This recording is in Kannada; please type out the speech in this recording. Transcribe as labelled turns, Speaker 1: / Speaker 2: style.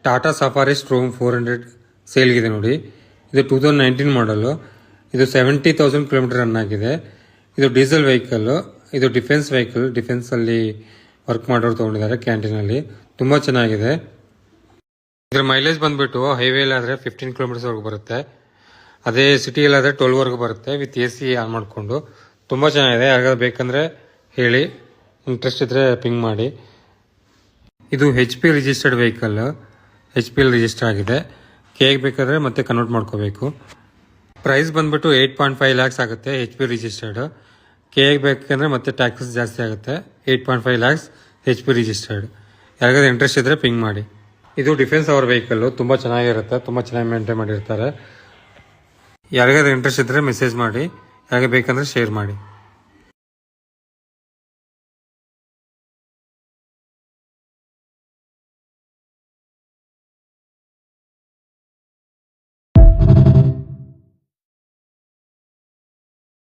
Speaker 1: ಟಾಟಾ ಸಫಾರಿ ಸ್ಟ್ರೋಮ್ 400 ಸೇಲ್ಗಿದೆ ನೋಡಿ. ಇದು 2019 ಮಾಡಲು. ಇದು 70,000 ಕಿಲೋಮೀಟರ್ ರನ್ ಆಗಿದೆ. ಇದು ಡೀಸೆಲ್ ವೆಹಿಕಲ್. ಇದು ಡಿಫೆನ್ಸ್ ವೆಹಿಕಲ್. ಡಿಫೆನ್ಸ್ ಅಲ್ಲಿ ವರ್ಕ್ ಮಾಡೋರು ತಗೊಂಡಿದ್ದಾರೆ ಕ್ಯಾಂಟೀನಲ್ಲಿ. ತುಂಬಾ ಚೆನ್ನಾಗಿದೆ. ಇದರ ಮೈಲೇಜ್ ಬಂದ್ಬಿಟ್ಟು ಹೈವೇಲಿ ಆದ್ರೆ 15 ಕಿಲೋಮೀಟರ್ಸ್ ವರೆಗೂ ಬರುತ್ತೆ. ಅದೇ ಸಿಟಿಯಲ್ಲಿ ಆದ್ರೆ 12 ವರೆಗೂ ಬರುತ್ತೆ ವಿತ್ AC ಆನ್ ಮಾಡಿಕೊಂಡು. ತುಂಬಾ ಚೆನ್ನಾಗಿದೆ. ಯಾರಿಗಾದ್ರು ಬೇಕಂದ್ರೆ ಹೇಳಿ, ಇಂಟ್ರೆಸ್ಟ್ ಇದ್ರೆ ಪಿಂಗ್ ಮಾಡಿ. ಇದು HP registered vehicle. HPL register ಆಗಿದೆ. KG ಬೇಕಾದ್ರೆ ಮತ್ತೆ ಕನ್ವರ್ಟ್ ಮಾಡ್ಕೋಬೇಕು. ಪ್ರೈಸ್ ಬಂದ್ಬಿಟ್ಟು 8.5 lakhs ಆಗುತ್ತೆ HP ರಿಜಿಸ್ಟರ್ಡ್. KG ಬೇಕಂದ್ರೆ ಮತ್ತೆ ಟ್ಯಾಕ್ಸಸ್ ಜಾಸ್ತಿ ಆಗುತ್ತೆ. 8.5 lakhs HP ರಿಜಿಸ್ಟರ್ಡ್. ಯಾರಿಗಾದ್ರೂ ಇಂಟ್ರೆಸ್ಟ್ ಇದ್ರೆ ಪಿಂಗ್ ಮಾಡಿ. ಇದು ಡಿಫೆನ್ಸ್ ಅವರ್ ವೆಹಿಕಲ್. ತುಂಬಾ ಚೆನ್ನಾಗಿರುತ್ತೆ. ತುಂಬಾ ಚೆನ್ನಾಗಿ ಮೇಂಟೈನ್ ಮಾಡಿರ್ತಾರೆ. ಯಾರಿಗಾದ್ರೂ ಇಂಟ್ರೆಸ್ಟ್ ಇದ್ರೆ ಮೆಸೇಜ್ ಮಾಡಿ. ಯಾರಿಗೆ ಬೇಕಂದ್ರೆ ಶೇರ್ ಮಾಡಿ.